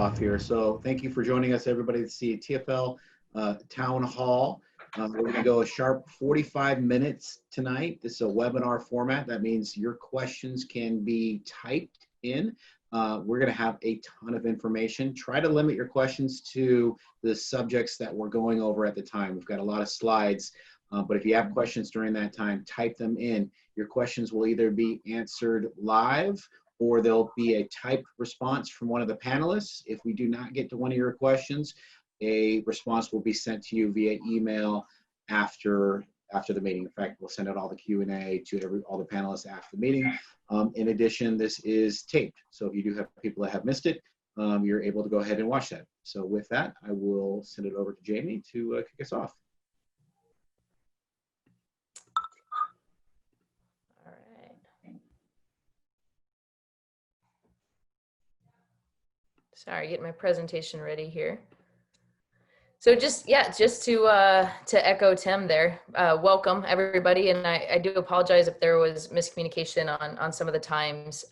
off here. So thank you for joining us, everybody, to see TFL Town Hall. We're going to go a sharp 45 minutes tonight. This is a webinar format. That means your questions can be typed in. We're going to have a ton of information. Try to limit your questions to the subjects that we're going over at the time. We've got a lot of slides, but if you have questions during that time, type them in. Your questions will either be answered live or there'll be a typed response from one of the panelists. If we do not get to one of your questions, a response will be sent to you via email after the meeting. In fact, we'll send out all the Q&A to all the panelists after the meeting. In addition, this is taped. So if you do have people that have missed it, you're able to go ahead and watch that. So with that, I will send it over to Jamie to kick us off. All right. Sorry, getting my presentation ready here. So just to echo Tim there, welcome everybody, and I do apologize if there was miscommunication on some of the times.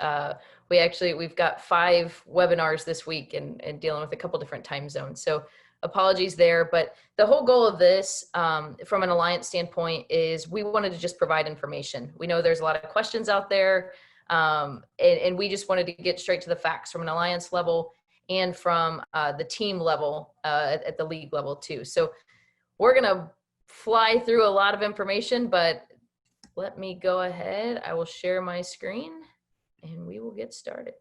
We've got 5 webinars this week and dealing with a couple different time zones. So apologies there, but the whole goal of this from an Alliance standpoint is we wanted to just provide information. We know there's a lot of questions out there, and we just wanted to get straight to the facts from an Alliance level and from the team level at the league level too. So we're gonna fly through a lot of information, but let me go ahead. I will share my screen and we will get started.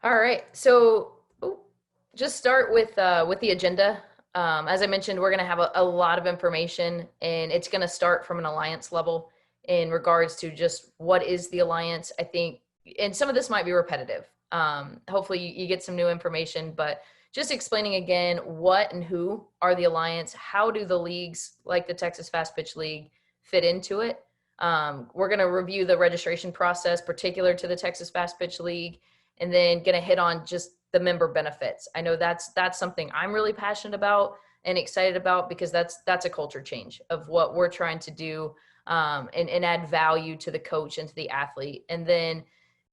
All right, so just start with the agenda. As I mentioned, we're going to have a lot of information, and it's going to start from an Alliance level in regards to just what is the Alliance. I think, and some of this might be repetitive. Hopefully you get some new information, but just explaining again what and who are the Alliance, how do the leagues like the Texas Fastpitch League fit into it. We're going to review the registration process particular to the Texas Fastpitch League, and then going to hit on just the member benefits. I know that's something I'm really passionate about and excited about, because that's a culture change of what we're trying to do and add value to the coach and to the athlete. And then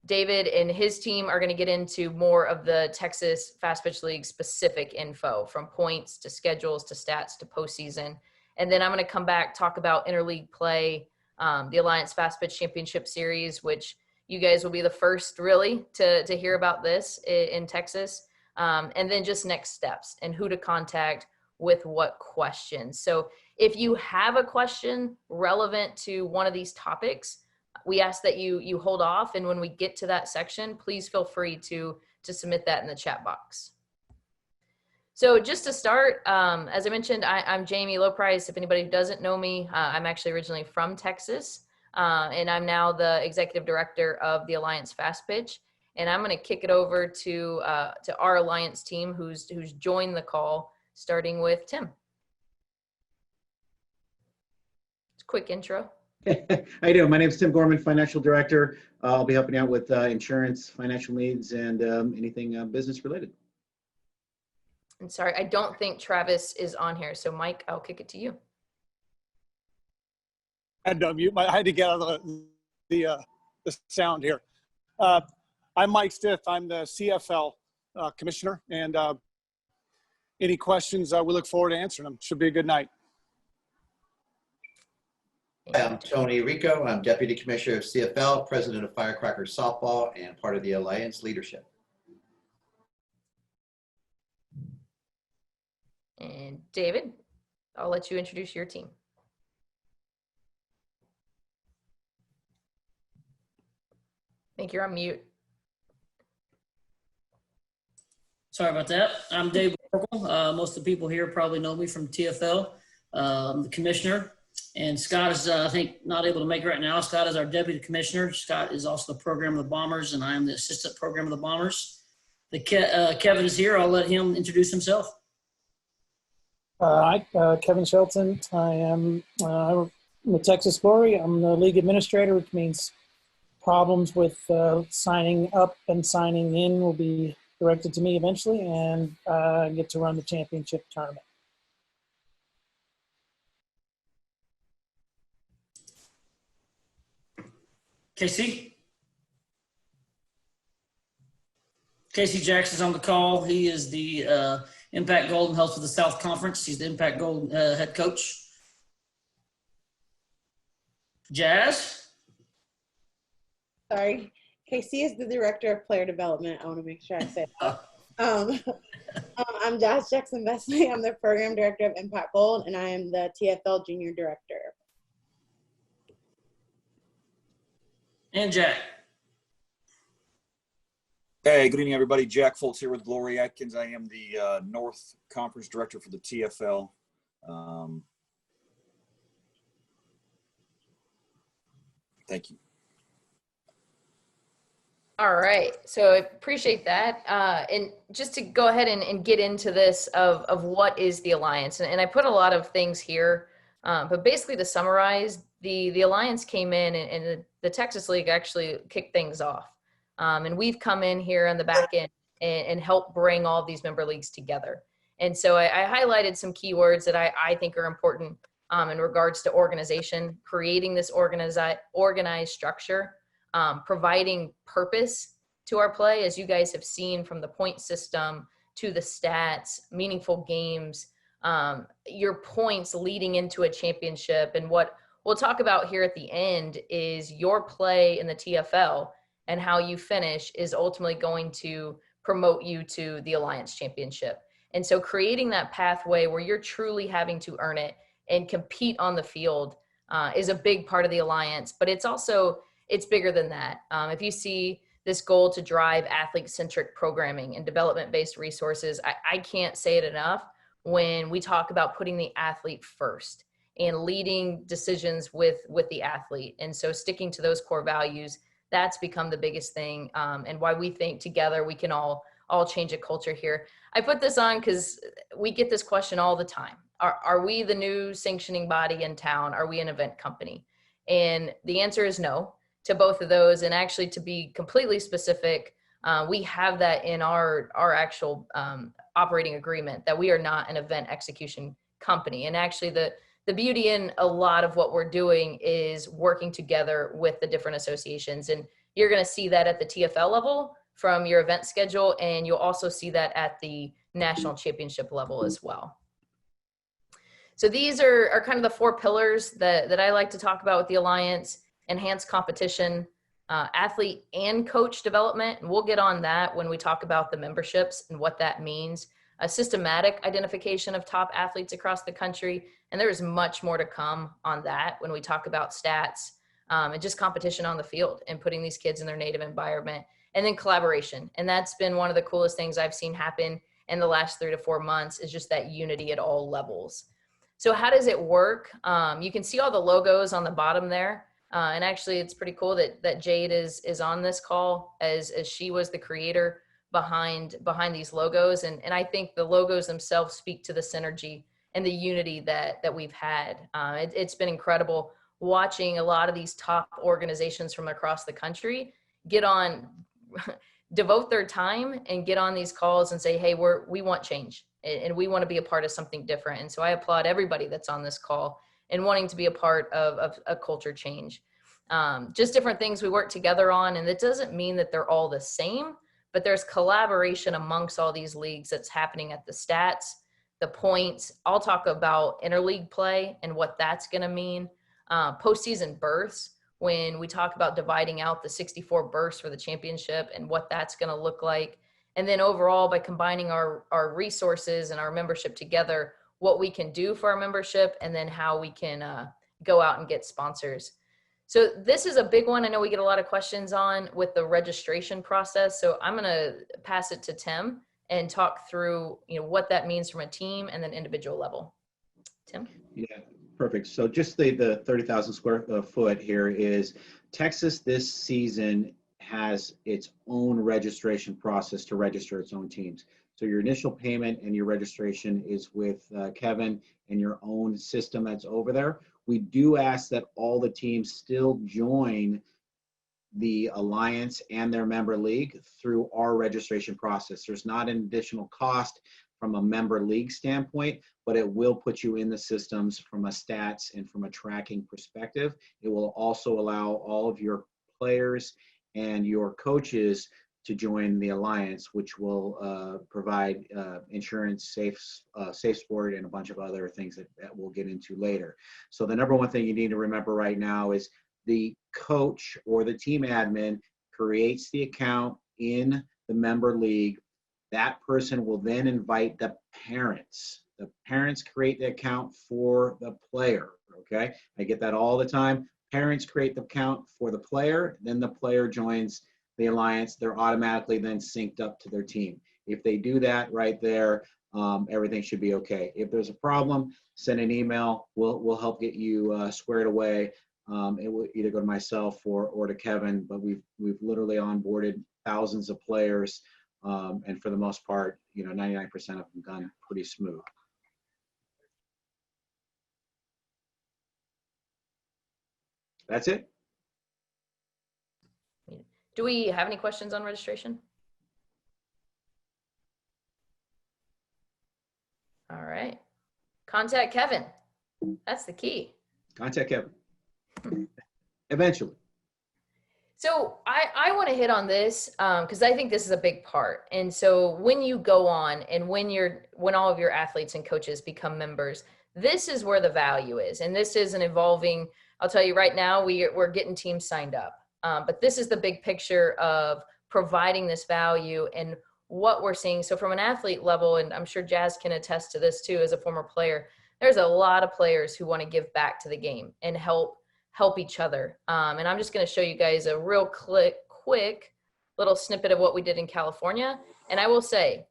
David and his team are going to get into more of the Texas Fastpitch League specific info, from points to schedules to stats to postseason. And then I'm going to come back, talk about interleague play, the Alliance Fastpitch Championship Series, which you guys will be the first really to hear about this in Texas. And then just next steps and who to contact with what questions. So if you have a question relevant to one of these topics, we ask that you hold off. And when we get to that section, please feel free to submit that in the chat box. So just to start, as I mentioned, I'm Jamie Lowprice. If anybody who doesn't know me, I'm actually originally from Texas. And I'm now the executive director of the Alliance Fastpitch, and I'm going to kick it over to our Alliance team who's joined the call, starting with Tim. It's a quick intro. How you doing? My name is Tim Gorman, financial director. I'll be helping out with insurance, financial needs, and anything business related. And sorry, I don't think Travis is on here, so Mike, I'll kick it to you. I had to get out of the sound here. I'm Mike Stiff. I'm the CFL commissioner, and any questions, we look forward to answering them. Should be a good night. I'm Tony Rico. I'm deputy commissioner of CFL, president of Firecrackers Softball, and part of the Alliance leadership. And David, I'll let you introduce your team. I think you're on mute. Sorry about that. I'm Dave Oracle. Most of the people here probably know me from TFL. I'm the commissioner, and Scott is, I think, not able to make it right now. Scott is our deputy commissioner. Scott is also the program of the Bombers, and I am the assistant program of the Bombers. Kevin is here. I'll let him introduce himself. Hi, Kevin Shelton. I'm with Texas Glory. I'm the league administrator, which means problems with signing up and signing in will be directed to me eventually, and get to run the championship tournament. Casey Jackson's on the call. He is the Impact Golden Health for the South Conference. He's the Impact Golden head coach. Jazz? Sorry. Casey is the Director of Player Development. I want to make sure I say that. I'm Jazz Jackson-Vesley. I'm the Program Director of Impact Gold, and I am the TFL Junior Director. And Jack. Hey, good evening, everybody. Jack Foltz here with Glory Atkins. I am the North Conference Director for the TFL. Thank you. All right, so I appreciate that. And just to go ahead and get into this of what is the Alliance, and I put a lot of things here, but basically to summarize, the Alliance came in and the Texas League actually kicked things off. And we've come in here on the back end and helped bring all these member leagues together. And so I highlighted some keywords that I think are important in regards to organization, creating this organized structure, providing purpose to our play, as you guys have seen, from the point system to the stats, meaningful games, your points leading into a championship. And what we'll talk about here at the end is your play in the TFL and how you finish is ultimately going to promote you to the Alliance Championship. And so creating that pathway where you're truly having to earn it and compete on the field is a big part of the Alliance, but it's bigger than that. If you see this goal to drive athlete-centric programming and development-based resources, I can't say it enough when we talk about putting the athlete first and leading decisions with the athlete. And so sticking to those core values, that's become the biggest thing, and why we think together we can all change a culture here. I put this on because we get this question all the time. Are we the new sanctioning body in town? Are we an event company? And the answer is no to both of those. And actually, to be completely specific, we have that in our actual operating agreement that we are not an event execution company. And actually, the beauty in a lot of what we're doing is working together with the different associations. And you're going to see that at the TFL level from your event schedule, and you'll also see that at the national championship level as well. So these are kind of the 4 pillars that I like to talk about with the Alliance: enhanced competition, athlete and coach development. And we'll get on that when we talk about the memberships and what that means. A systematic identification of top athletes across the country. And there is much more to come on that when we talk about stats and just competition on the field and putting these kids in their native environment. And then collaboration. And that's been one of the coolest things I've seen happen in the last 3 to 4 months, is just that unity at all levels. So how does it work? You can see all the logos on the bottom there. And actually, it's pretty cool that Jade is on this call, as she was the creator behind these logos. And I think the logos themselves speak to the synergy and the unity that we've had. It's been incredible watching a lot of these top organizations from across the country devote their time and get on these calls and say, hey, we want change and we want to be a part of something different. And so I applaud everybody that's on this call and wanting to be a part of a culture change. Just different things we work together on. And it doesn't mean that they're all the same, but there's collaboration amongst all these leagues that's happening at the stats, the points. I'll talk about interleague play and what that's going to mean. Postseason berths, when we talk about dividing out the 64 berths for the championship and what that's going to look like. And then overall, by combining our resources and our membership together, what we can do for our membership, and then how we can go out and get sponsors. So this is a big one. I know we get a lot of questions on with the registration process. So I'm going to pass it to Tim and talk through, what that means from a team and then individual level. Tim? Yeah, perfect. So just the 30,000 square foot here is Texas this season has its own registration process to register its own teams. So your initial payment and your registration is with Kevin and your own system that's over there. We do ask that all the teams still join the Alliance and their member league through our registration process. There's not an additional cost from a member league standpoint, but it will put you in the systems from a stats and from a tracking perspective. It will also allow all of your players and your coaches to join the Alliance, which will provide insurance, safe sport, and a bunch of other things that we'll get into later. So the number one thing you need to remember right now is the coach or the team admin creates the account in the member league. That person will then invite the parents. The parents create the account for the player, okay? I get that all the time. Parents create the account for the player, then the player joins the Alliance. They're automatically then synced up to their team. If they do that right there, everything should be okay. If there's a problem, send an email. We'll help get you squared away. It will either go to myself or to Kevin, but we've literally onboarded thousands of players, and for the most part, 99% of them done pretty smooth. That's it. Do we have any questions on registration? All right. Contact Kevin. That's the key. Contact Kevin. Eventually. So I want to hit on this because I think this is a big part. And so when you go on and when all of your athletes and coaches become members, this is where the value is. And this is an evolving, I'll tell you right now, we're getting teams signed up. But this is the big picture of providing this value and what we're seeing. So from an athlete level, and I'm sure Jazz can attest to this too as a former player, there's a lot of players who want to give back to the game and help each other. And I'm just going to show you guys a real quick little snippet of what we did in California. And I will say,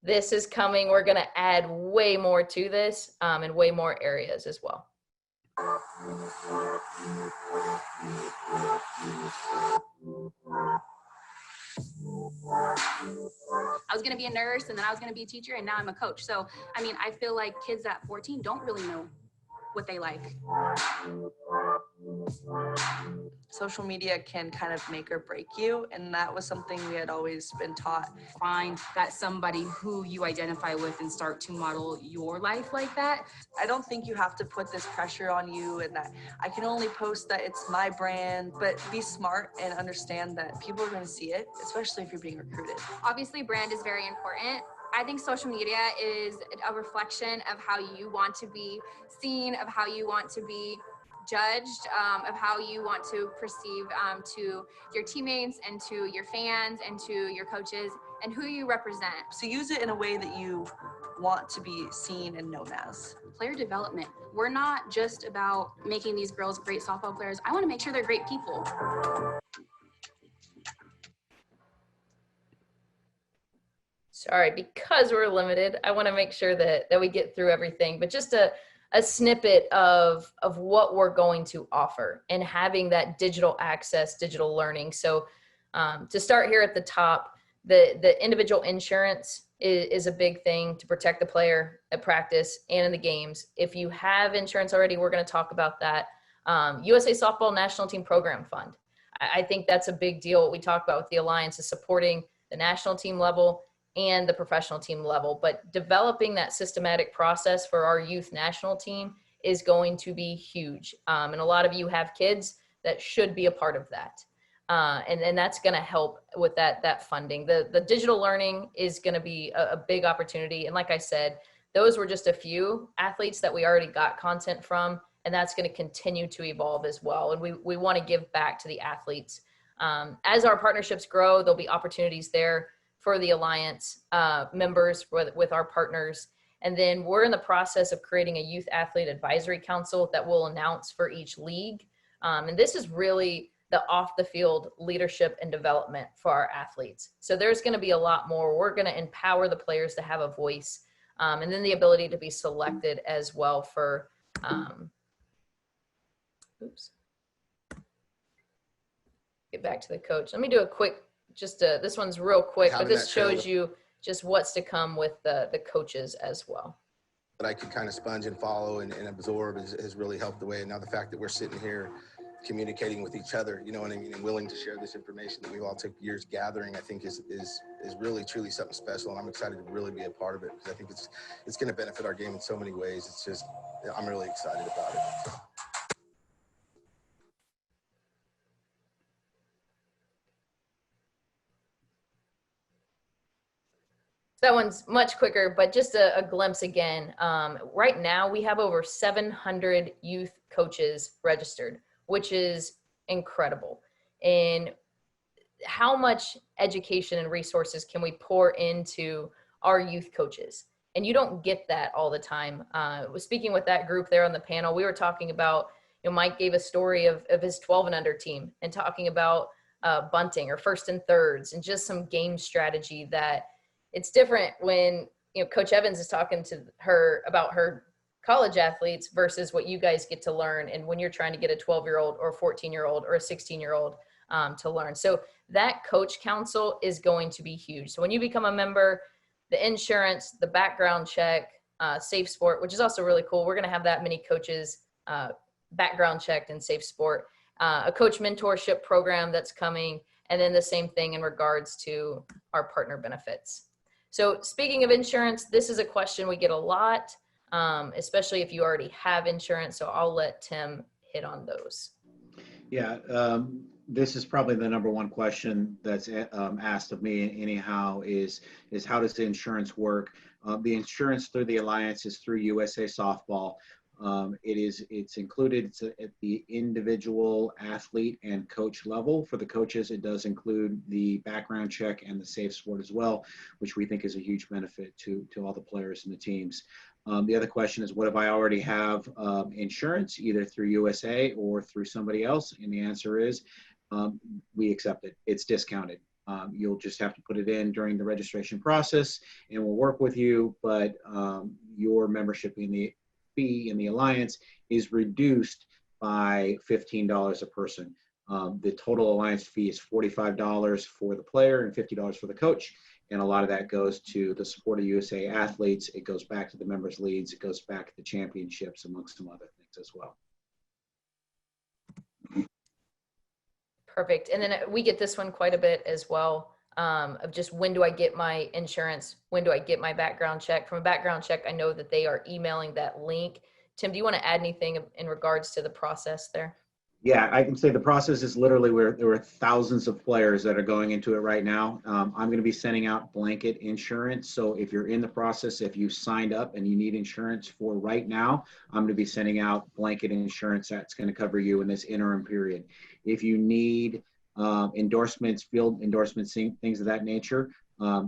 this is coming. We're going to add way more to this and way more areas as well. I was going to be a nurse, and then I was going to be a teacher, and now I'm a coach. So, I mean, I feel like kids at 14 don't really know what they like. Social media can kind of make or break you, and that was something we had always been taught. Find that somebody who you identify with and start to model your life like that. I don't think you have to put this pressure on you and that I can only post that it's my brand, but be smart and understand that people are going to see it, especially if you're being recruited. Obviously, brand is very important. I think social media is a reflection of how you want to be seen, of how you want to be judged, of how you want to perceive to your teammates and to your fans and to your coaches and who you represent. So use it in a way that you want to be seen and known as. Player development. We're not just about making these girls great softball players. I want to make sure they're great people. Sorry, because we're limited, I want to make sure that we get through everything, but just a snippet of what we're going to offer and having that digital access, digital learning. So to start here at the top, the individual insurance is a big thing to protect the player at practice and in the games. If you have insurance already, we're going to talk about that. USA Softball National Team Program Fund. I think that's a big deal. What we talk about with the Alliance is supporting the national team level and the professional team level, but developing that systematic process for our youth national team is going to be huge. And a lot of you have kids that should be a part of that. And that's gonna help with that funding. The digital learning is gonna be a big opportunity. And like I said, those were just a few athletes that we already got content from, and that's gonna continue to evolve as well. And we wanna give back to the athletes. As our partnerships grow, there'll be opportunities there for the Alliance members with our partners. And then we're in the process of creating a youth athlete advisory council that we'll announce for each league. And this is really the off the field leadership and development for our athletes. So there's gonna be a lot more. We're gonna empower the players to have a voice and then the ability to be selected as well for, get back to the coach. Let me do a quick, this one's real quick, but this shows you just what's to come with the coaches as well. That I could kind of sponge and follow and absorb has really helped the way. And now the fact that we're sitting here communicating with each other, you know what I mean, and willing to share this information that we've all took years gathering, I think is really truly something special, and I'm excited to really be a part of it because I think it's going to benefit our game in so many ways. It's just, I'm really excited about it. That one's much quicker, but just a glimpse again. Right now, we have over 700 youth coaches registered, which is incredible. And how much education and resources can we pour into our youth coaches? And you don't get that all the time. Speaking with that group there on the panel, we were talking about, Mike gave a story of his 12 and under team and talking about bunting or first and thirds and just some game strategy that it's different when, Coach Evans is talking to her about her college athletes versus what you guys get to learn. And when you're trying to get a 12-year-old or a 14-year-old or a 16-year-old to learn. So that coach council is going to be huge. So when you become a member, the insurance, the background check, Safe Sport, which is also really cool. We're going to have that many coaches background checked in Safe Sport, a coach mentorship program that's coming, and then the same thing in regards to our partner benefits. So speaking of insurance, this is a question we get a lot, especially if you already have insurance. So I'll let Tim hit on those. Yeah, this is probably the number one question that's asked of me anyhow is how does the insurance work? The insurance through the Alliance is through USA Softball. It's included at the individual athlete and coach level. For the coaches, it does include the background check and the Safe Sport as well, which we think is a huge benefit to all the players and the teams. The other question is, what if I already have insurance, either through USA or through somebody else? And the answer is, we accept it. It's discounted. You'll just have to put it in during the registration process, and we'll work with you, but your membership in the fee in the Alliance is reduced by $15 a person. The total Alliance fee is $45 for the player and $50 for the coach. And a lot of that goes to the support of USA athletes. It goes back to the members' leagues. It goes back to the championships, amongst some other things as well. Perfect. And then we get this one quite a bit as well, of just when do I get my insurance? When do I get my background check? From a background check, I know that they are emailing that link. Tim, do you want to add anything in regards to the process there? Yeah, I can say the process is literally where there are thousands of players that are going into it right now. I'm going to be sending out blanket insurance. So if you're in the process, if you signed up and you need insurance for right now, I'm going to be sending out blanket insurance that's going to cover you in this interim period. If you need endorsements, field endorsements, things of that nature,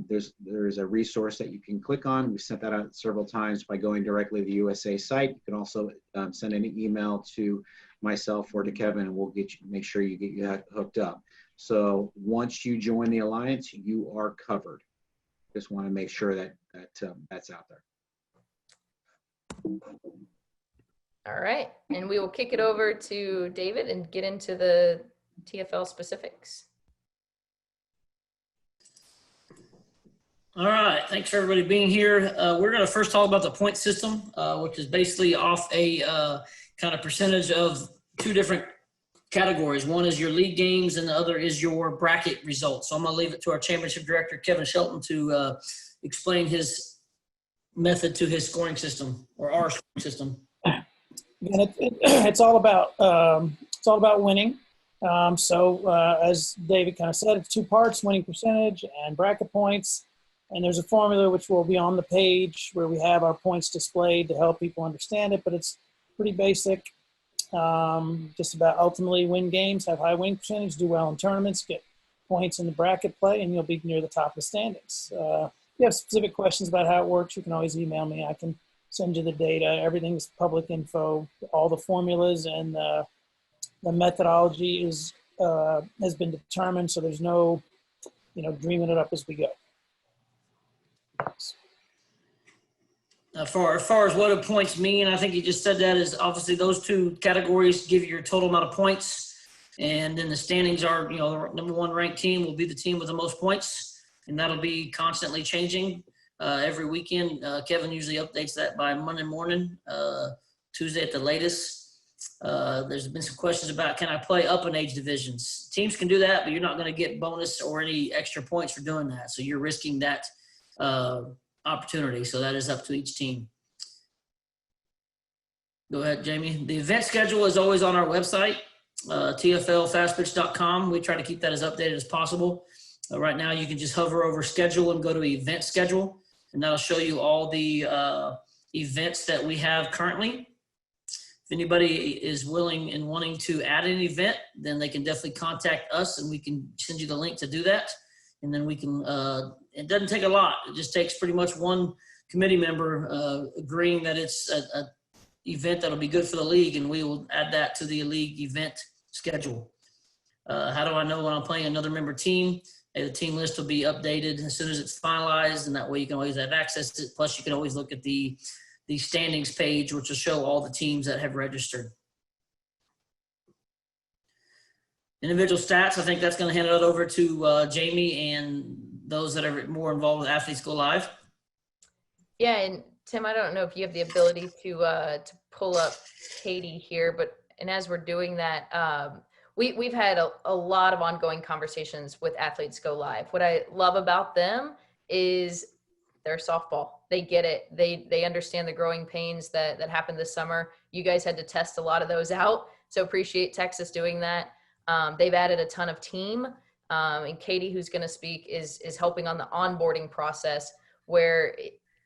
there's a resource that you can click on. We sent that out several times by going directly to the USA site. You can also send an email to myself or to Kevin, and we'll make sure you get hooked up. So once you join the Alliance, you are covered. Just want to make sure that that's out there. All right, and we will kick it over to David and get into the TFL specifics. All right, thanks for everybody being here. We're going to first talk about the point system, which is basically off a kind of percentage of two different categories. One is your league games and the other is your bracket results. So I'm going to leave it to our championship director, Kevin Shelton, to explain his method to his scoring system, or our scoring system. Again, it's all about winning. As David kind of said, it's two parts: winning percentage and bracket points. And there's a formula which will be on the page where we have our points displayed to help people understand it, but it's pretty basic. Just about ultimately win games, have high win percentage, do well in tournaments, get points in the bracket play, and you'll be near the top of the standings. If you have specific questions about how it works, you can always email me. I can send you the data. Everything's public info. All the formulas and the methodology has been determined, so there's no, dreaming it up as we go. As far as what do points mean, I think you just said that is obviously those two categories give you your total amount of points. And then the standings are, the number one ranked team will be the team with the most points. And that'll be constantly changing every weekend. Kevin usually updates that by Monday morning, Tuesday at the latest. There's been some questions about, can I play up in age divisions? Teams can do that, but you're not going to get bonus or any extra points for doing that. So you're risking that opportunity. So that is up to each team. Go ahead, Jamie. The event schedule is always on our website, tflfastpitch.com. We try to keep that as updated as possible. Right now, you can just hover over schedule and go to event schedule, and that'll show you all the events that we have currently. If anybody is willing and wanting to add an event, then they can definitely contact us and we can send you the link to do that. And then we can, it doesn't take a lot. It just takes pretty much one committee member agreeing that it's a event that'll be good for the league, and we will add that to the league event schedule. How do I know when I'm playing another member team? The team list will be updated as soon as it's finalized, and that way you can always have access to it. Plus, you can always look at the standings page, which will show all the teams that have registered. Individual stats, I think that's going to hand it over to Jamie and those that are more involved with Athletes Go Live. Yeah, and Tim, I don't know if you have the ability to pull up Katie here, and as we're doing that, we've had a lot of ongoing conversations with Athletes Go Live. What I love about them is they're softball. They get it. They understand the growing pains that happened this summer. You guys had to test a lot of those out, so appreciate Texas doing that. They've added a ton of team, and Katie, who's going to speak, is helping on the onboarding process, where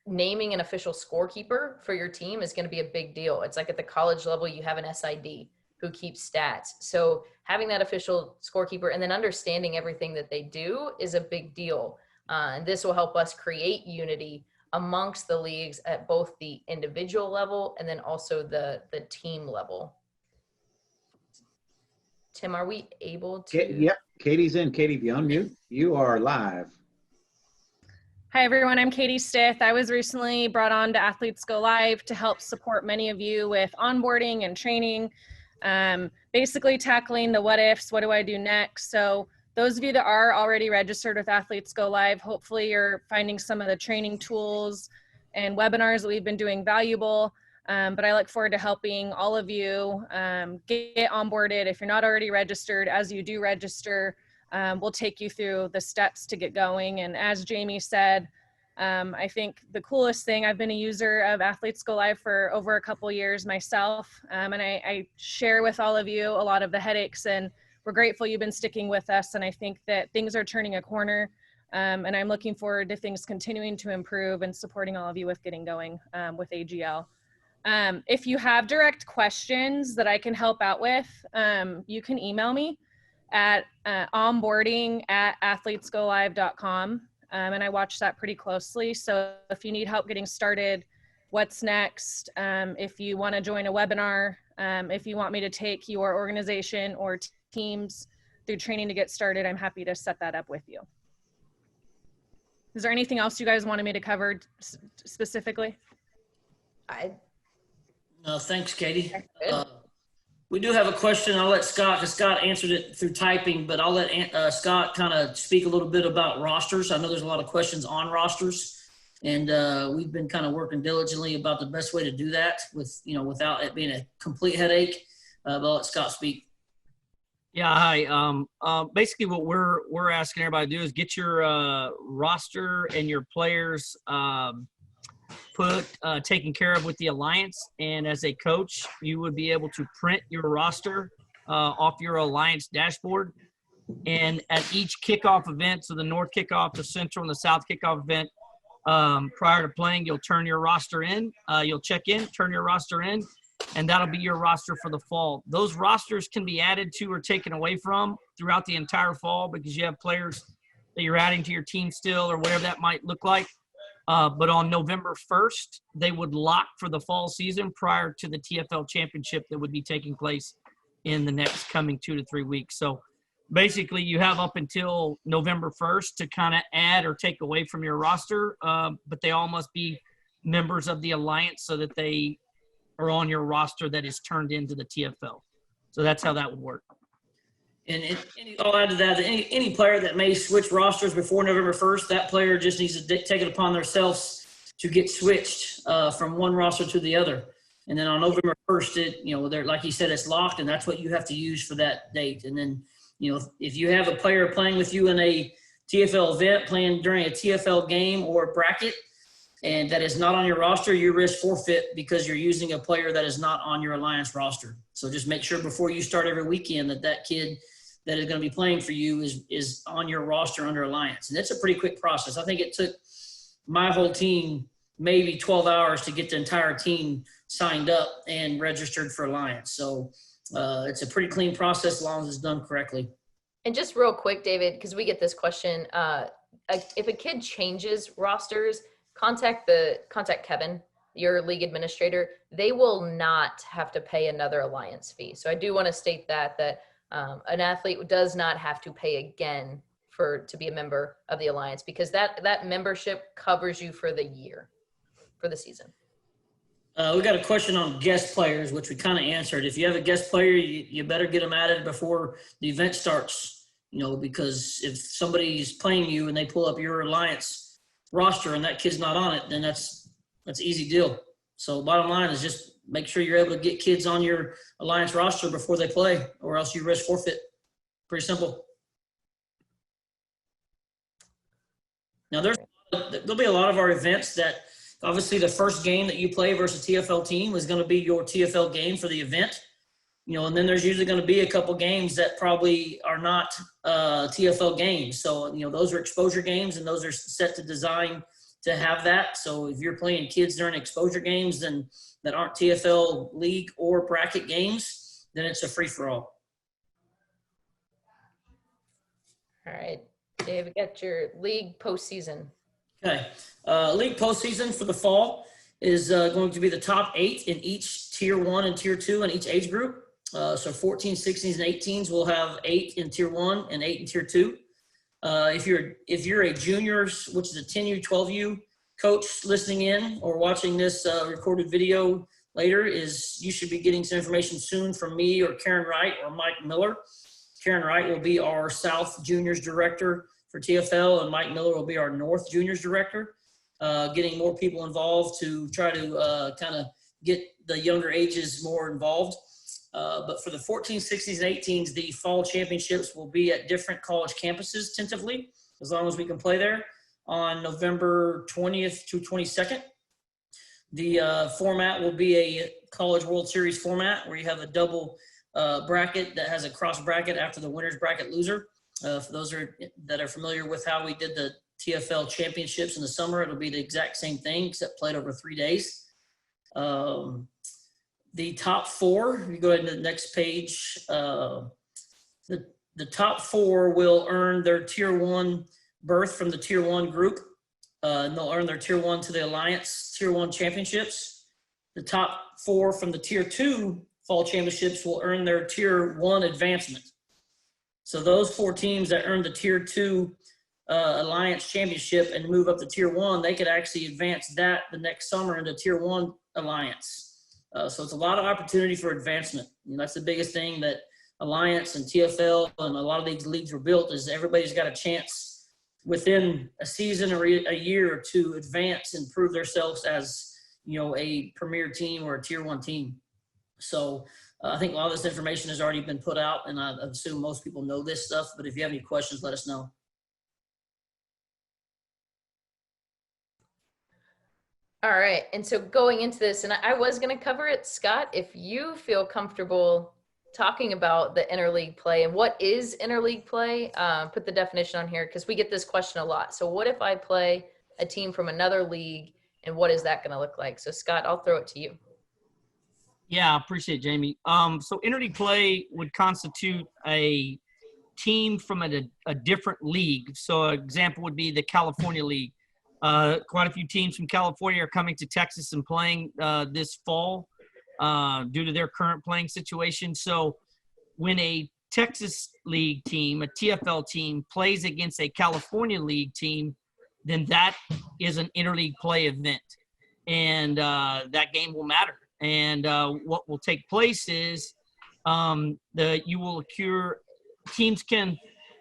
naming an official scorekeeper for your team is going to be a big deal. It's like at the college level, you have an SID who keeps stats. So having that official scorekeeper and then understanding everything that they do is a big deal. And this will help us create unity amongst the leagues at both the individual level and then also the team level. Tim, are we able to? Yep, Katie's in. Katie, if you unmute, you are live. Hi, everyone. I'm Katie Stith. I was recently brought on to Athletes Go Live to help support many of you with onboarding and training, basically tackling the what ifs, what do I do next? So those of you that are already registered with Athletes Go Live, hopefully you're finding some of the training tools and webinars that we've been doing valuable. But I look forward to helping all of you get onboarded. If you're not already registered, as you do register, we'll take you through the steps to get going. And as Jamie said, I think the coolest thing, I've been a user of Athletes Go Live for over a couple years myself. And I share with all of you a lot of the headaches, and we're grateful you've been sticking with us. And I think that things are turning a corner. And I'm looking forward to things continuing to improve and supporting all of you with getting going with AGL. If you have direct questions that I can help out with, you can email me at onboarding@athletesgolive.com. And I watch that pretty closely. So if you need help getting started, what's next, if you want to join a webinar, if you want me to take your organization or teams through training to get started, I'm happy to set that up with you. Is there anything else you guys wanted me to cover specifically? No, thanks, Katie. We do have a question. I'll let Scott, because Scott answered it through typing, but I'll let Scott kind of speak a little bit about rosters. I know there's a lot of questions on rosters, and we've been kind of working diligently about the best way to do that without it being a complete headache. But I'll let Scott speak. Yeah, hi. Basically what we're asking everybody to do is get your roster and your players taken care of with the Alliance. And as a coach, you would be able to print your roster off your Alliance dashboard. And at each kickoff event, so the North kickoff, the Central, and the South kickoff event, prior to playing, you'll turn your roster in. You'll check in, turn your roster in, and that'll be your roster for the fall. Those rosters can be added to or taken away from throughout the entire fall, because you have players that you're adding to your team still, or whatever that might look like. But on November 1st, they would lock for the fall season prior to the TFL championship that would be taking place in the next coming 2 to 3 weeks. So basically you have up until November 1st to kind of add or take away from your roster, but they all must be members of the Alliance so that they are on your roster that is turned into the TFL. So that's how that would work. And I'll add to that, any player that may switch rosters before November 1st, that player just needs to take it upon themselves to get switched from one roster to the other. And then on November 1st, they're, like you said, it's locked, and that's what you have to use for that date. And then, if you have a player playing with you in a TFL event, playing during a TFL game or bracket, and that is not on your roster, you risk forfeit because you're using a player that is not on your Alliance roster. So just make sure before you start every weekend that kid that is going to be playing for you is on your roster under Alliance. And it's a pretty quick process. I think it took my whole team maybe 12 hours to get the entire team signed up and registered for Alliance. So it's a pretty clean process as long as it's done correctly. And just real quick, David, because we get this question, if a kid changes rosters, contact Kevin, your league administrator. They will not have to pay another Alliance fee. So I do want to state that an athlete does not have to pay again to be a member of the Alliance, because that membership covers you for the year, for the season. We got a question on guest players, which we kind of answered. If you have a guest player, you better get them added before the event starts, because if somebody's playing you and they pull up your Alliance roster and that kid's not on it, then that's easy deal. So bottom line is just make sure you're able to get kids on your Alliance roster before they play, or else you risk forfeit. Pretty simple. Now there'll be a lot of our events that obviously the first game that you play versus TFL team is going to be your TFL game for the event, and then there's usually going to be a couple games that probably are not TFL games. So, those are exposure games, and those are set to design to have that. So if you're playing kids during exposure games then that aren't TFL league or bracket games, then it's a free for all. All right, Dave, we got your league postseason. Okay. League postseason for the fall is going to be the top 8 in each tier 1 and tier 2 in each age group. So 14, 16s, and 18s will have 8 in tier 1 and 8 in tier 2. If you're a juniors, which is a 10U, 12U coach listening in or watching this recorded video later, you should be getting some information soon from me or Karen Wright or Mike Miller. Karen Wright will be our South Juniors Director for TFL, and Mike Miller will be our North Juniors Director, getting more people involved to try to kind of get the younger ages more involved. But for the 14s, 16s, and 18s, the fall championships will be at different college campuses tentatively, as long as we can play there, on November 20th to 22nd. The format will be a College World Series format where you have a double bracket that has a cross bracket after the winner's bracket loser. For those that are familiar with how we did the TFL championships in the summer, it'll be the exact same thing except played over 3 days. The top 4, if you go ahead to the next page, the top 4 will earn their tier 1 berth from the tier 1 group. And they'll earn their tier 1 to the Alliance tier 1 championships. The top 4 from the tier 2 fall championships will earn their tier 1 advancement. So those 4 teams that earn the tier 2 Alliance championship and move up to tier 1, they could actually advance that the next summer into tier 1 Alliance. So it's a lot of opportunity for advancement. And that's the biggest thing that Alliance and TFL and a lot of these leagues were built, is everybody's got a chance within a season or a year to advance and prove themselves as, a premier team or a tier 1 team. So I think a lot of this information has already been put out, and I assume most people know this stuff, but if you have any questions, let us know. All right, and so going into this, and I was going to cover it, Scott, if you feel comfortable talking about the interleague play and what is interleague play, put the definition on here, because we get this question a lot. So what if I play a team from another league, and what is that going to look like? So Scott, I'll throw it to you. Yeah, I appreciate it, Jamie. So interleague play would constitute a team from a different league. So an example would be the California League. Quite a few teams from California are coming to Texas and playing this fall due to their current playing situation. So when a Texas League team, a TFL team, plays against a California League team, then that is an interleague play event. And that game will matter. And what will take place is teams can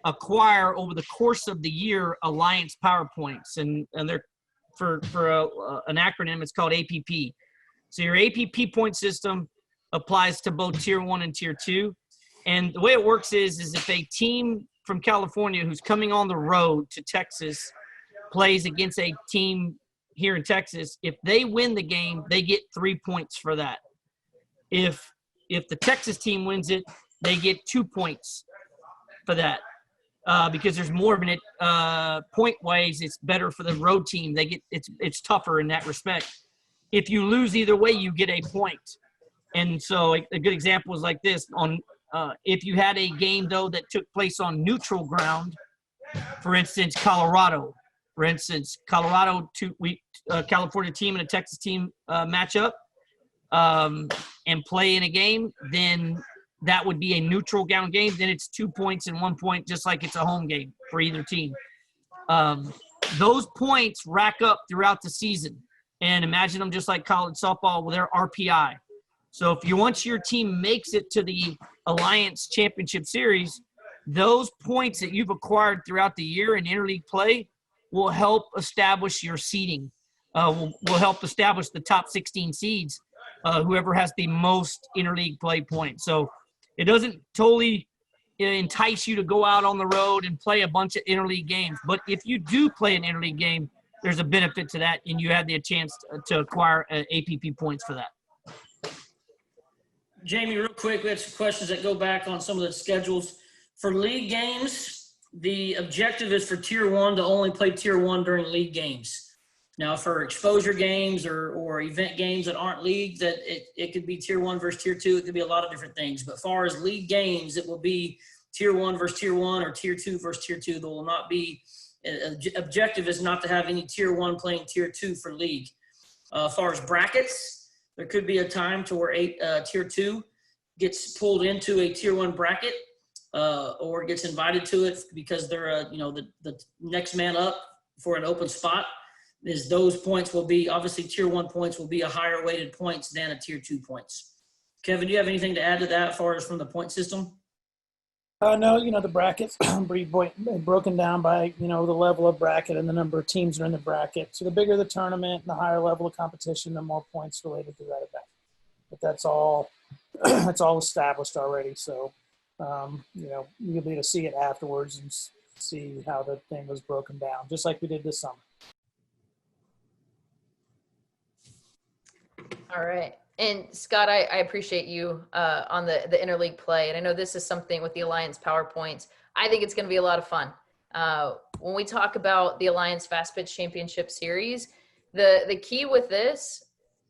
acquire over the course of the year Alliance PowerPoints, and they're for an acronym, it's called APP. So your APP point system applies to both tier 1 and tier 2. And the way it works is if a team from California who's coming on the road to Texas plays against a team here in Texas, if they win the game, they get 3 points for that. If the Texas team wins it, they get 2 points for that. Because there's more of an point ways, it's better for the road team. It's tougher in that respect. If you lose either way, you get a point. And so a good example is like this. If you had a game though that took place on neutral ground, for instance, Colorado. For instance, California team and a Texas team match up and play in a game, then that would be a neutral ground game. Then it's 2 points and 1 point, just like it's a home game for either team. Those points rack up throughout the season. And imagine them just like college softball with their RPI. So once your team makes it to the Alliance Championship Series, those points that you've acquired throughout the year in interleague play will help establish your seeding. Will help establish the top 16 seeds, whoever has the most interleague play points. So it doesn't totally entice you to go out on the road and play a bunch of interleague games. But if you do play an interleague game, there's a benefit to that, and you have the chance to acquire APP points for that. Jamie, real quick, we have some questions that go back on some of the schedules. For league games, the objective is for tier 1 to only play tier 1 during league games. Now, for exposure games or event games that aren't league, that it could be tier 1 versus tier 2. It could be a lot of different things. But as far as league games, it will be tier 1 versus tier 1 or tier 2 versus tier 2. There will not be objective is not to have any tier 1 playing tier 2 for league. As far as brackets, there could be a time to where tier 2 gets pulled into a tier 1 bracket or gets invited to it because they're the next man up for an open spot. Is those points will be obviously tier 1 points will be a higher weighted points than a tier 2 points. Kevin, do you have anything to add to that as far as from the point system? No, the brackets broken down by, the level of bracket and the number of teams that are in the bracket. So the bigger the tournament and the higher level of competition, the more points related to that event. But that's all established already. So, you'll be able to see it afterwards and see how the thing was broken down, just like we did this summer. All right. And Scott, I appreciate you on the interleague play. And I know this is something with the Alliance PowerPoints. I think it's going to be a lot of fun. When we talk about the Alliance Fastpitch Championship Series, the key with this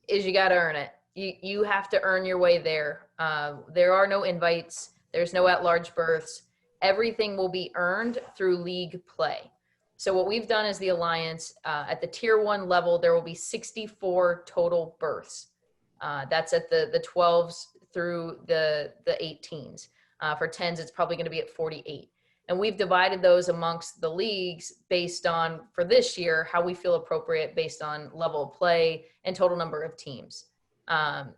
is you got to earn it. You have to earn your way there. There are no invites. There's no at-large berths. Everything will be earned through league play. So what we've done as the Alliance, at the tier 1 level, there will be 64 total berths. That's at the 12s through the 18s. For 10s, it's probably going to be at 48. And we've divided those amongst the leagues based on, for this year, how we feel appropriate based on level of play and total number of teams.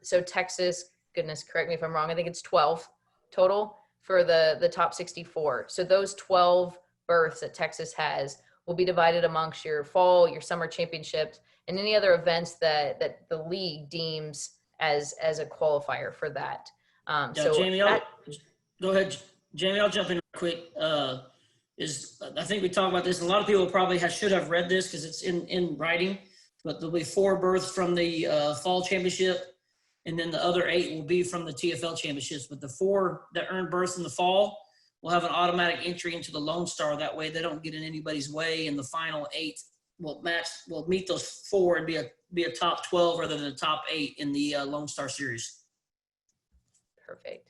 So Texas, goodness, correct me if I'm wrong, I think it's 12 total for the top 64. So those 12 berths that Texas has will be divided amongst your fall, your summer championships, and any other events that the league deems as a qualifier for that. So Jamie, go ahead. Jamie, I'll jump in real quick. I think we talked about this, and a lot of people probably should have read this because it's in writing, but there'll be 4 berths from the fall championship, and then the other 8 will be from the TFL championships. But the 4 that earn berths in the fall will have an automatic entry into the Lone Star. That way they don't get in anybody's way, and the final 8 will meet those 4 and be a top 12 rather than a top 8 in the Lone Star Series. Perfect.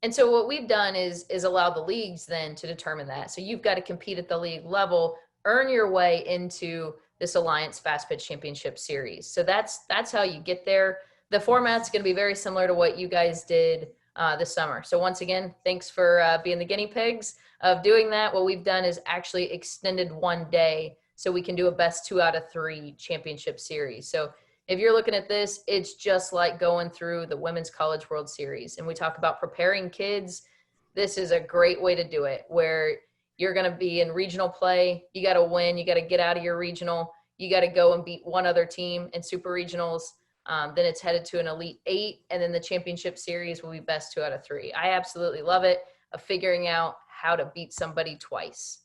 And so what we've done is allow the leagues then to determine that. So you've got to compete at the league level, earn your way into this Alliance Fastpitch Championship Series. So that's how you get there. The format's going to be very similar to what you guys did this summer. So once again, thanks for being the guinea pigs of doing that. What we've done is actually extended 1 day so we can do a best 2 out of 3 championship series. So if you're looking at this, it's just like going through the Women's College World Series. And we talk about preparing kids. This is a great way to do it, where you're going to be in regional play. You got to win. You got to get out of your regional. You got to go and beat one other team in super regionals. Then it's headed to an Elite 8, and then the championship series will be best 2 out of 3. I absolutely love it, of figuring out how to beat somebody twice.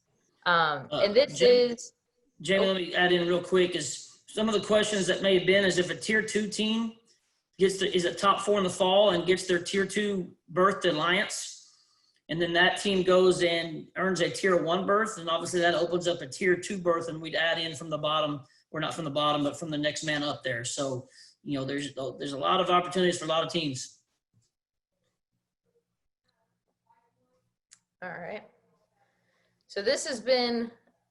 And this is... Jamie, let me add in real quick, is some of the questions that may have been is if a tier 2 team is a top 4 in the fall and gets their tier 2 berth to Alliance, and then that team goes and earns a tier 1 berth, and obviously that opens up a tier 2 berth, and we'd add in from the bottom, or not from the bottom, but from the next man up there. So, you know, there's a lot of opportunities for a lot of teams. All right. So this has been,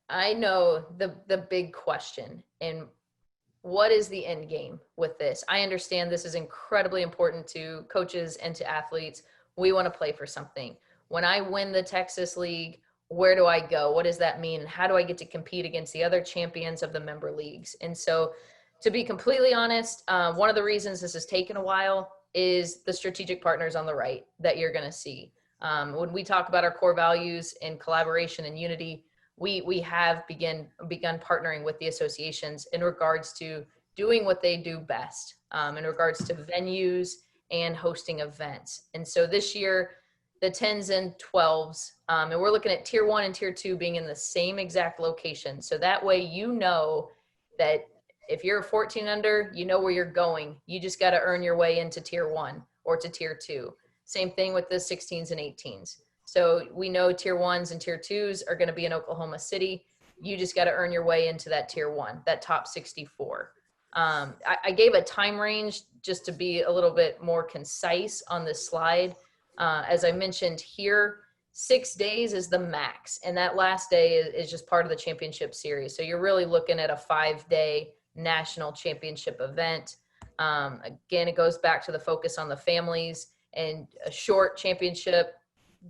I know, the big question, and what is the end game with this? I understand this is incredibly important to coaches and to athletes. We want to play for something. When I win the Texas League, where do I go? What does that mean? How do I get to compete against the other champions of the member leagues? And so, to be completely honest, one of the reasons this has taken a while is the strategic partners on the right that you're going to see. When we talk about our core values and collaboration and unity, we have begun partnering with the associations in regards to doing what they do best, in regards to venues and hosting events. And so this year, the 10s and 12s, and we're looking at tier 1 and tier 2 being in the same exact location. So that way, you know that if you're 14 under, you know where you're going. You just got to earn your way into tier 1 or to tier 2. Same thing with the 16s and 18s. So we know tier 1s and tier 2s are going to be in Oklahoma City. You just got to earn your way into that tier 1, that top 64. I gave a time range just to be a little bit more concise on this slide. As I mentioned here, 6 days is the max, and that last day is just part of the championship series. So you're really looking at a 5-day national championship event. Again, it goes back to the focus on the families and a short championship,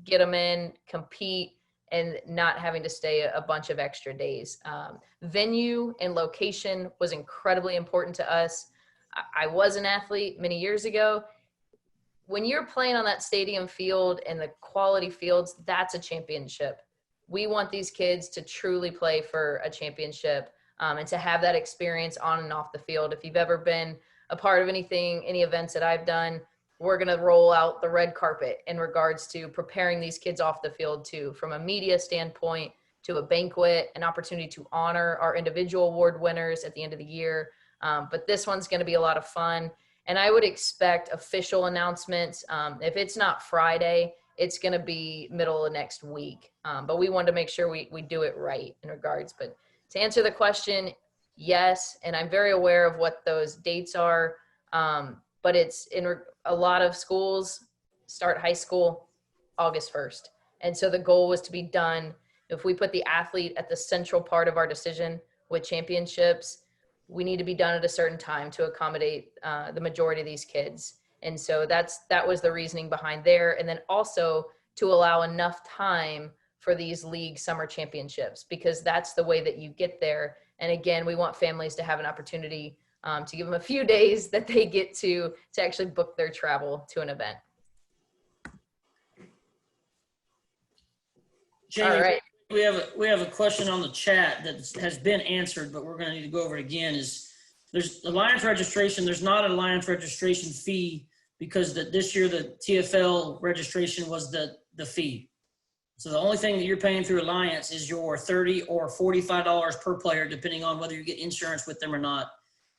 get them in, compete, and not having to stay a bunch of extra days. Venue and location was incredibly important to us. I was an athlete many years ago. When you're playing on that stadium field and the quality fields, that's a championship. We want these kids to truly play for a championship, and to have that experience on and off the field. If you've ever been a part of anything, any events that I've done, we're going to roll out the red carpet in regards to preparing these kids off the field too, from a media standpoint to a banquet, an opportunity to honor our individual award winners at the end of the year. But this one's going to be a lot of fun. And I would expect official announcements. If it's not Friday, it's going to be middle of next week. But we wanted to make sure we do it right in regards. But to answer the question, yes. And I'm very aware of what those dates are. But it's in a lot of schools start high school August 1st. And so the goal was to be done. If we put the athlete at the central part of our decision with championships, we need to be done at a certain time to accommodate the majority of these kids. And so that was the reasoning behind there. And then also to allow enough time for these league summer championships, because that's the way that you get there. And again, we want families to have an opportunity to give them a few days that they get to actually book their travel to an event. Jamie, all right. We have a question on the chat that has been answered, but we're going to need to go over it again. Is there's Alliance registration? There's not an Alliance registration fee, because this year the TFL registration was the fee. So the only thing that you're paying through Alliance is your $30 or $45 per player, depending on whether you get insurance with them or not,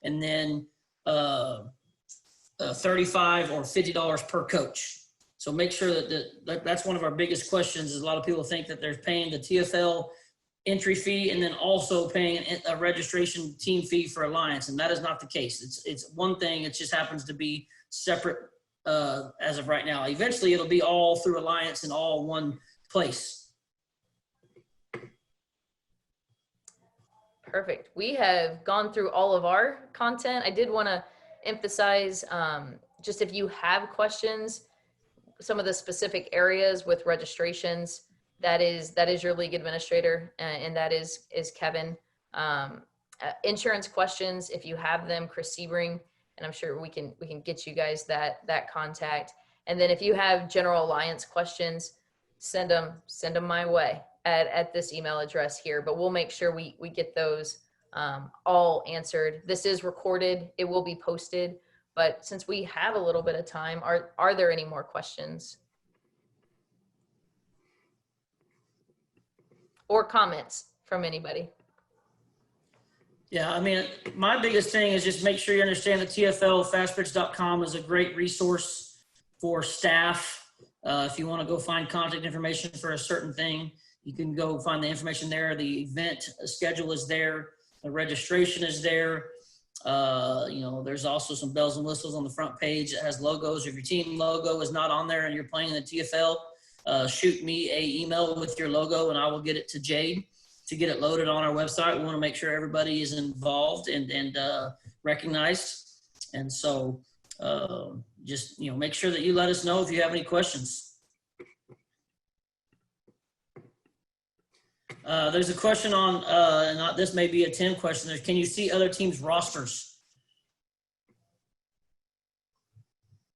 and then $35 or $50 per coach. So make sure that's one of our biggest questions. Is a lot of people think that they're paying the TFL entry fee and then also paying a registration team fee for Alliance, and that is not the case. It's one thing. It just happens to be separate as of right now. Eventually, it'll be all through Alliance and all one place. Perfect. We have gone through all of our content. I did want to emphasize, just if you have questions, some of the specific areas with registrations, that is your league administrator, and that is Kevin. Insurance questions, if you have them, Chris Sebring, and I'm sure we can get you guys that contact. And then if you have general Alliance questions, send them my way at this email address here. But we'll make sure we get those all answered. This is recorded. It will be posted But since we have a little bit of time, are there any more questions or comments from anybody? Yeah, I mean, my biggest thing is just make sure you understand that TFL Fastpitch.com is a great resource for staff. If you want to go find contact information for a certain thing, you can go find the information there. The event schedule is there. The registration is there. You know, there's also some bells and whistles on the front page that has logos. If your team logo is not on there and you're playing in the TFL, shoot me an email with your logo and I will get it to Jade to get it loaded on our website. We want to make sure everybody is involved and recognized. And so just, you know, make sure that you let us know if you have any questions. There's a question on, this may be a Tim question. Can you see other teams' rosters?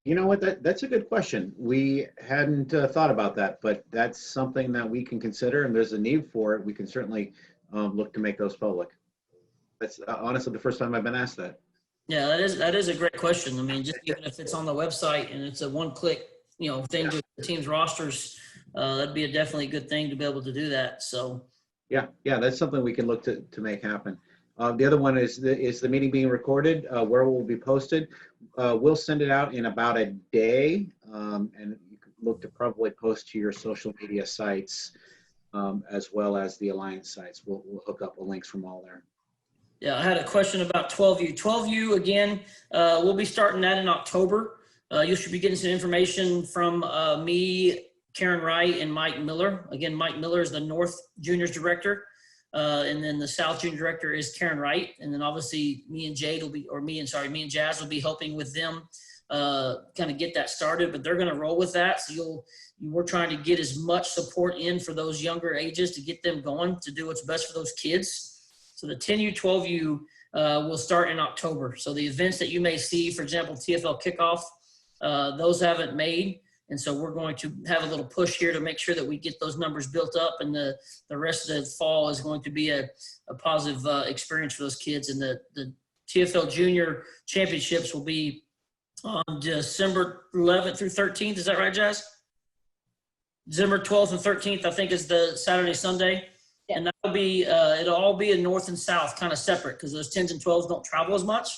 You know what, that's a good question. We hadn't thought about that, but that's something that we can consider, and there's a need for it. We can certainly look to make those public. That's honestly the first time I've been asked that. Yeah, that is a great question. I mean, just even if it's on the website and it's a one-click, you know, thing with the team's rosters, that'd be a definitely good thing to be able to do that. So Yeah, that's something we can look to make happen. The other one is the meeting being recorded? Where will it be posted? We'll send it out in about a day, and you can look to probably post to your social media sites as well as the Alliance sites. We'll hook up the links from all there. yeah, I had a question about 12U. 12U, again, we'll be starting that in October. You should be getting some information from me, Karen Wright, and Mike Miller. Again, Mike Miller is the North Juniors Director. And then the South Junior Director is Karen Wright. And then obviously me and Jade will be, me and Jazz will be helping with them kind of get that started, but they're going to roll with that. So we're trying to get as much support in for those younger ages to get them going to do what's best for those kids. So the 10U, 12U will start in October. So the events that you may see, for example, TFL kickoff, those haven't made. And so we're going to have a little push here to make sure that we get those numbers built up, and the rest of the fall is going to be a positive experience for those kids. And the TFL Junior Championships will be on December 11th through 13th. Is that right, Jazz? December 12th and 13th, I think, is the Saturday, Sunday. Yeah. And that'll be, it'll all be in North and South, kind of separate, because those 10s and 12s don't travel as much.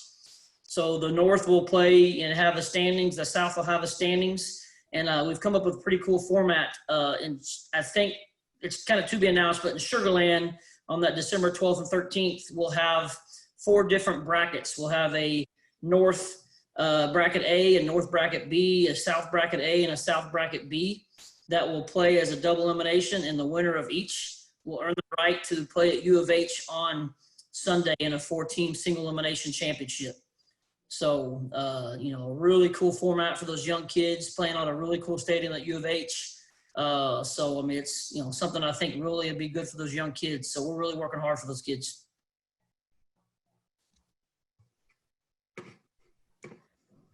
So the North will play and have the standings. The South will have the standings. And we've come up with a pretty cool format. And I think it's kind of to be announced, but in Sugar Land on that December 12th and 13th, we'll have 4 different brackets. We'll have a North bracket A, a North bracket B, a South bracket A, and a South bracket B that will play as a double elimination, and the winner of each will earn the right to play at U of H on Sunday in a 4-team single elimination championship. So, you know, a really cool format for those young kids playing on a really cool stadium at U of H. So, I mean, it's, you know, something I think really would be good for those young kids. So we're really working hard for those kids.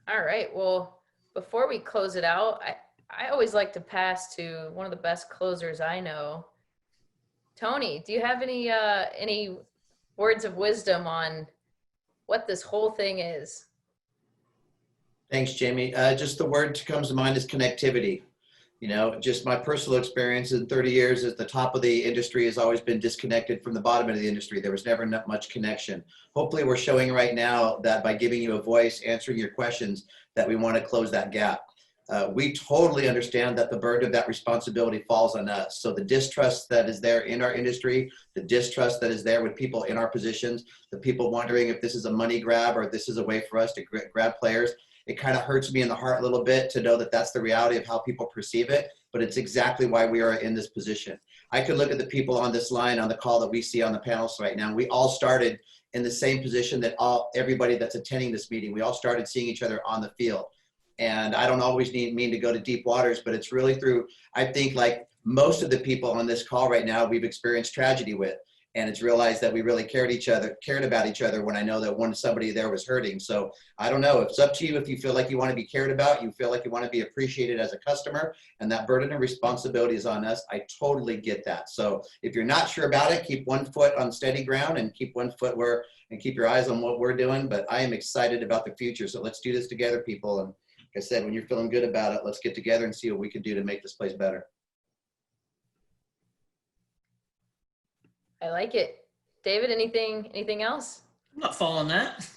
All right. Well, before we close it out, I always like to pass to one of the best closers I know. Tony, do you have any words of wisdom on what this whole thing is? Thanks, Jamie. Just the word that comes to mind is connectivity. You know, just my personal experience in 30 years at the top of the industry has always been disconnected from the bottom of the industry. There was never that much connection. Hopefully we're showing right now that by giving you a voice, answering your questions, that we want to close that gap. We totally understand that the burden of that responsibility falls on us. So the distrust that is there in our industry, the distrust that is there with people in our positions, the people wondering if this is a money grab or if this is a way for us to grab players, it kind of hurts me in the heart a little bit to know that that's the reality of how people perceive it, but it's exactly why we are in this position. I could look at the people on this line on the call that we see on the panels right now. We all started in the same position that everybody that's attending this meeting, we all started seeing each other on the field. And I don't always mean to go to deep waters, but it's really through, I think, like most of the people on this call right now, we've experienced tragedy with. And it's realized that we really cared about each other when I know that somebody there was hurting. So I don't know, it's up to you if you feel like you want to be cared about, you feel like you want to be appreciated as a customer, and that burden of responsibility is on us. I totally get that. So if you're not sure about it, keep one foot on steady ground and keep one foot and keep your eyes on what we're doing. But I am excited about the future. So let's do this together, people. And like I said, when you're feeling good about it, let's get together and see what we can do to make this place better. I like it. David, anything else? I'm not following that.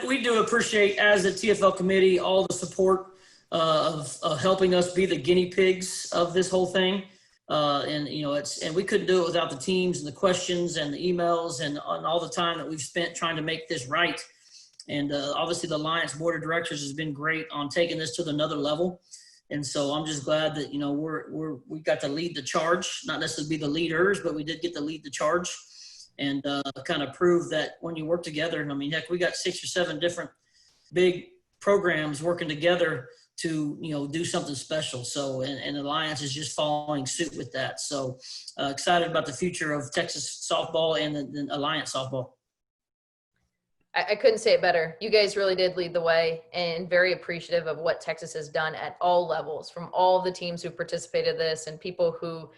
We do appreciate, as a TFL committee, all the support of helping us be the guinea pigs of this whole thing. And we couldn't do it without the teams and the questions and the emails and all the time that we've spent trying to make this right. And obviously the Alliance Board of Directors has been great on taking this to another level. And so I'm just glad that, we got to lead the charge, not necessarily be the leaders, but we did get to lead the charge and kind of prove that when you work together, I mean, heck, we got 6 or 7 different big programs working together to, do something special. So, and Alliance is just following suit with that. So excited about the future of Texas softball and the Alliance softball. I couldn't say it better. You guys really did lead the way, and very appreciative of what Texas has done at all levels, from all the teams who participated in this and people who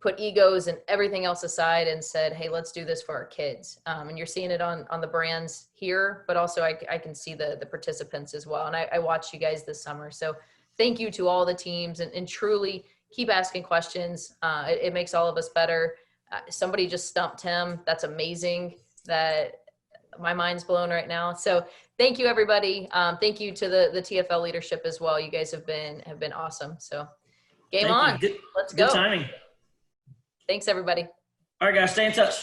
put egos and everything else aside and said, hey, let's do this for our kids. And you're seeing it on the brands here, but also I can see the participants as well. And I watched you guys this summer. So thank you to all the teams, and truly keep asking questions. It makes all of us better. Somebody just stumped him. That's amazing. That my mind's blown right now. So thank you, everybody. Thank you to the TFL leadership as well. You guys have been awesome. So game on. Let's go. Good timing. Thanks, everybody. All right, guys, stay in touch.